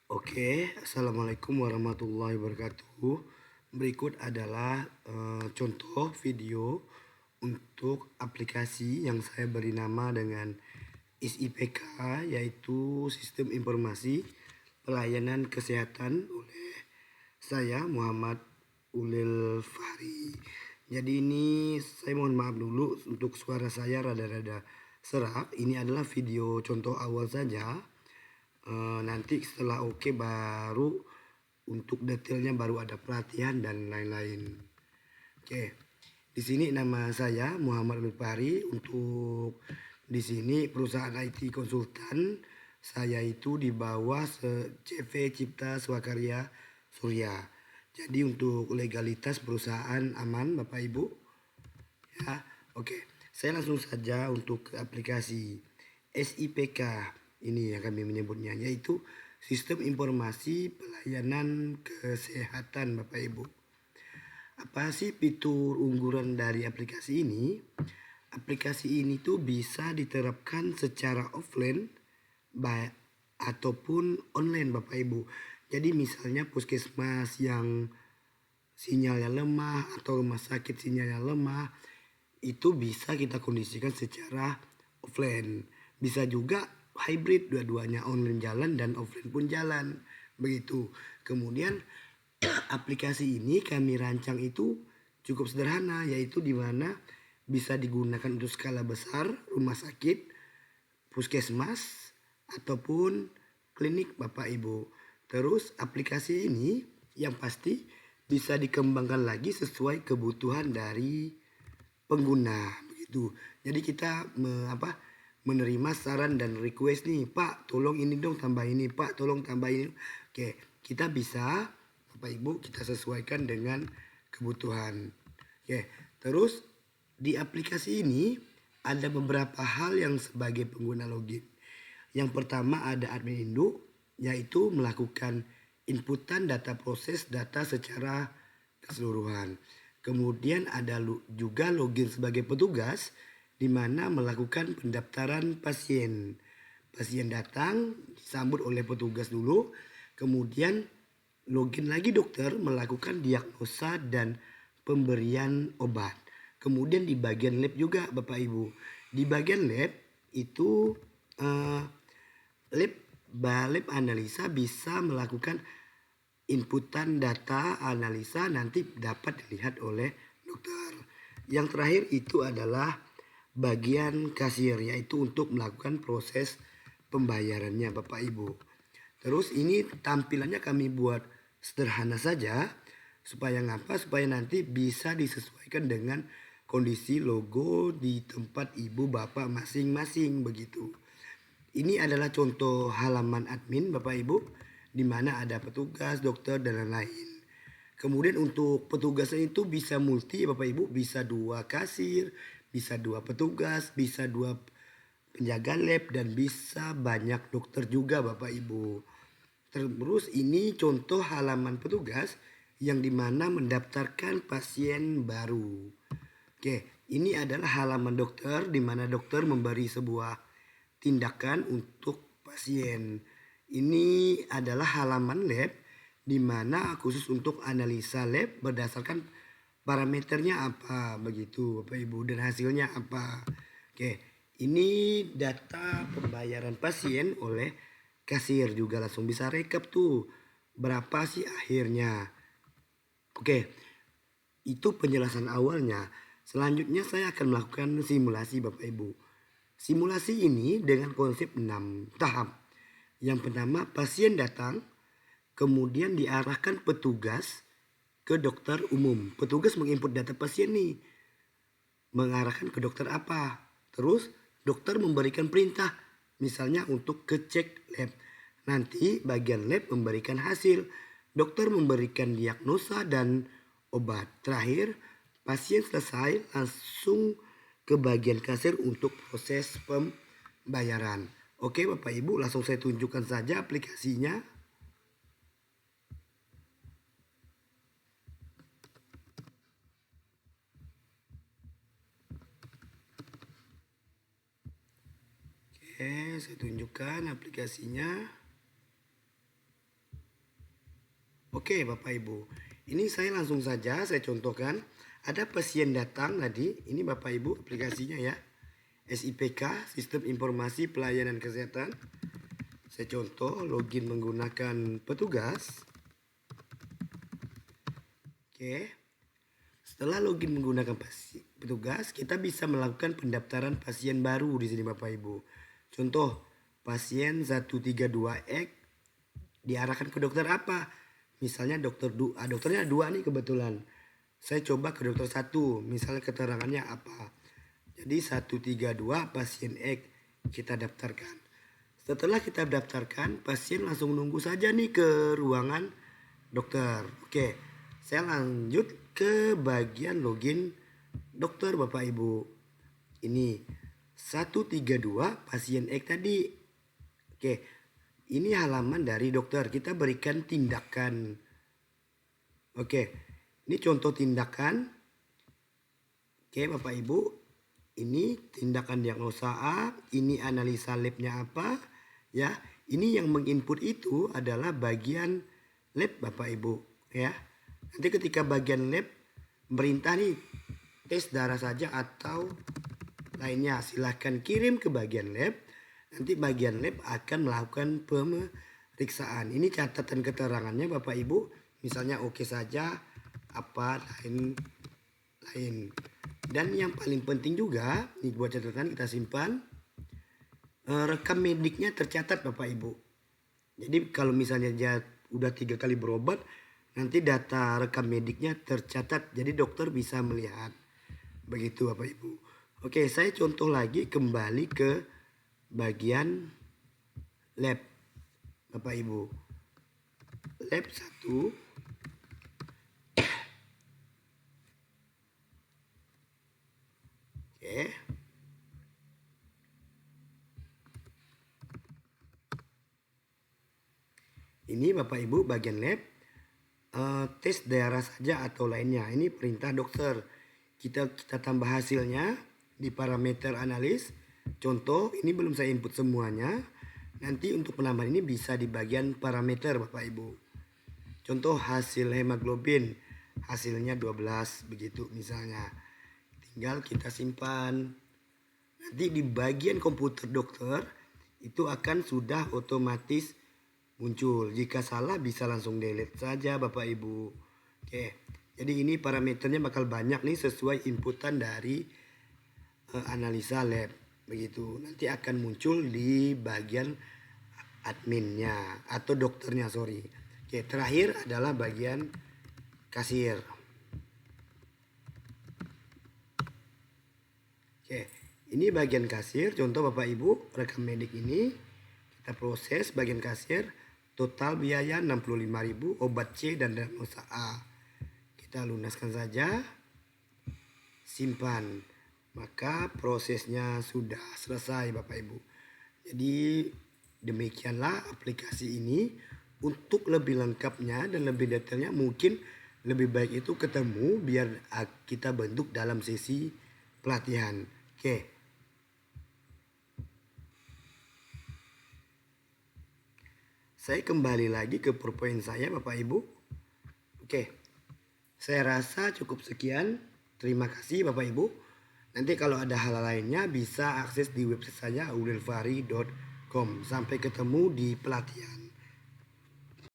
Oke, assalamualaikum warahmatullahi wabarakatuh. Berikut adalah contoh video untuk aplikasi yang saya beri nama dengan SIPK, yaitu Sistem Informasi Pelayanan Kesehatan oleh saya Muhammad Ulil Fahri. Jadi ini saya mohon maaf dulu untuk suara saya rada-rada serak. Ini adalah video contoh awal saja. Nanti setelah oke baru untuk detailnya baru ada pelatihan dan lain-lain. Oke, di sini nama saya Muhammad Lutfari. Untuk di sini perusahaan IT konsultan. Saya itu di bawah CV Cipta Swakarya Surya. Jadi untuk legalitas perusahaan aman Bapak Ibu. Ya, oke. Saya langsung saja untuk aplikasi SIPK ini yang kami menyebutnya, yaitu Sistem Informasi Pelayanan Kesehatan Bapak Ibu. Apa sih fitur unggulan dari aplikasi ini? Aplikasi ini tuh bisa diterapkan secara offline ataupun online Bapak Ibu. Jadi misalnya puskesmas yang sinyalnya lemah atau rumah sakit sinyalnya lemah, itu bisa kita kondisikan secara offline. Bisa juga hybrid, dua-duanya online jalan dan offline pun jalan. Begitu. Kemudian aplikasi ini kami rancang itu cukup sederhana, yaitu di mana bisa digunakan untuk skala besar rumah sakit, puskesmas ataupun klinik Bapak Ibu. Terus aplikasi ini yang pasti bisa dikembangkan lagi sesuai kebutuhan dari pengguna begitu. Jadi kita menerima saran dan request nih, Pak tolong ini dong tambah ini, Pak tolong tambah ini. Oke, kita bisa Bapak Ibu kita sesuaikan dengan kebutuhan. Oke, terus di aplikasi ini ada beberapa hal yang sebagai pengguna login. Yang pertama ada admin induk, yaitu melakukan inputan data proses data secara keseluruhan. Kemudian ada juga login sebagai petugas di mana melakukan pendaftaran pasien. Pasien datang disambut oleh petugas dulu, kemudian login lagi dokter melakukan diagnosa dan pemberian obat. Kemudian di bagian lab juga Bapak Ibu. Di bagian lab itu lab analisa bisa melakukan inputan data analisa nanti dapat dilihat oleh dokter. Yang terakhir itu adalah bagian kasir, yaitu untuk melakukan proses pembayarannya Bapak Ibu. Terus ini tampilannya kami buat sederhana saja supaya ngapa? Supaya nanti bisa disesuaikan dengan kondisi logo di tempat ibu bapak masing-masing begitu. Ini adalah contoh halaman admin Bapak Ibu di mana ada petugas, dokter dan lain-lain. Kemudian untuk petugasnya itu bisa multi Bapak Ibu, bisa 2 kasir, bisa 2 petugas, bisa 2 penjaga lab dan bisa banyak dokter juga Bapak Ibu. Terus ini contoh halaman petugas yang dimana mendaftarkan pasien baru. Oke, ini adalah halaman dokter di mana dokter memberi sebuah tindakan untuk pasien. Ini adalah halaman lab di mana khusus untuk analisa lab berdasarkan parameternya apa begitu Bapak Ibu dan hasilnya apa. Oke, ini data pembayaran pasien oleh kasir juga langsung bisa rekap tuh berapa sih akhirnya. Oke, itu penjelasan awalnya. Selanjutnya saya akan melakukan simulasi Bapak Ibu. Simulasi ini dengan konsep 6 tahap. Yang pertama pasien datang, kemudian diarahkan petugas ke dokter umum. Petugas menginput data pasien nih, mengarahkan ke dokter apa. Terus dokter memberikan perintah, misalnya untuk kecek lab. Nanti bagian lab memberikan hasil. Dokter memberikan diagnosa dan obat. Terakhir pasien selesai langsung ke bagian kasir untuk proses pembayaran. Oke Bapak Ibu, langsung saya tunjukkan saja aplikasinya. Oke, saya tunjukkan aplikasinya. Oke Bapak Ibu, ini saya langsung saja saya contohkan. Ada pasien datang tadi, ini Bapak Ibu aplikasinya ya. SIPK, Sistem Informasi Pelayanan Kesehatan. Saya contoh login menggunakan petugas. Oke. Setelah login menggunakan petugas, kita bisa melakukan pendaftaran pasien baru di sini Bapak Ibu. Contoh, pasien 132X diarahkan ke dokter apa? Misalnya dokternya 2 nih kebetulan. Saya coba ke dokter 1, misalnya keterangannya apa. Jadi 132 pasien X kita daftarkan. Setelah kita daftarkan, pasien langsung nunggu saja nih ke ruangan dokter. Oke, saya lanjut ke bagian login dokter Bapak Ibu. Ini 132 pasien X tadi. Oke, ini halaman dari dokter. Kita berikan tindakan. Oke, ini contoh tindakan. Oke Bapak Ibu, ini tindakan diagnosa A, ini analisa labnya apa, ya. Ini yang menginput itu adalah bagian lab Bapak Ibu, ya. Nanti ketika bagian lab merintah nih tes darah saja atau lainnya, silahkan kirim ke bagian lab. Nanti bagian lab akan melakukan pemeriksaan. Ini catatan keterangannya Bapak Ibu, misalnya oke saja, apa lain. Dan yang paling penting juga, ini buat catatan kita simpan, rekam mediknya tercatat Bapak Ibu. Jadi kalau misalnya dia udah 3 kali berobat, nanti data rekam mediknya tercatat. Jadi dokter bisa melihat. Begitu Bapak Ibu. Oke, saya contoh lagi kembali ke bagian lab Bapak Ibu. Lab 1. Oke. Ini Bapak Ibu bagian lab, tes darah saja atau lainnya. Ini perintah dokter. Kita tambah hasilnya di parameter analis. Contoh, ini belum saya input semuanya. Nanti untuk penambahan ini bisa di bagian parameter Bapak Ibu. Contoh hasil hemoglobin, hasilnya 12 begitu misalnya. Tinggal kita simpan. Nanti di bagian komputer dokter itu akan sudah otomatis muncul. Jika salah bisa langsung delete saja Bapak Ibu. Oke. Jadi ini parameternya bakal banyak nih sesuai inputan dari analisa lab. Begitu. Nanti akan muncul di bagian adminnya atau dokternya, sorry. Oke, terakhir adalah bagian kasir. Oke, ini bagian kasir. Contoh Bapak Ibu, rekam medik ini kita proses bagian kasir. Total biaya 65.000, obat C dan diagnosa A. Kita lunaskan saja. Simpan. Maka prosesnya sudah selesai Bapak Ibu. Jadi demikianlah aplikasi ini. Untuk lebih lengkapnya dan lebih detailnya mungkin lebih baik itu ketemu biar kita bentuk dalam sesi pelatihan. Oke. Saya kembali lagi ke PowerPoint saya Bapak Ibu. Oke. Saya rasa cukup sekian. Terima kasih Bapak Ibu. Nanti kalau ada hal lainnya bisa akses di website saya audelfari.com. Sampai ketemu di pelatihan.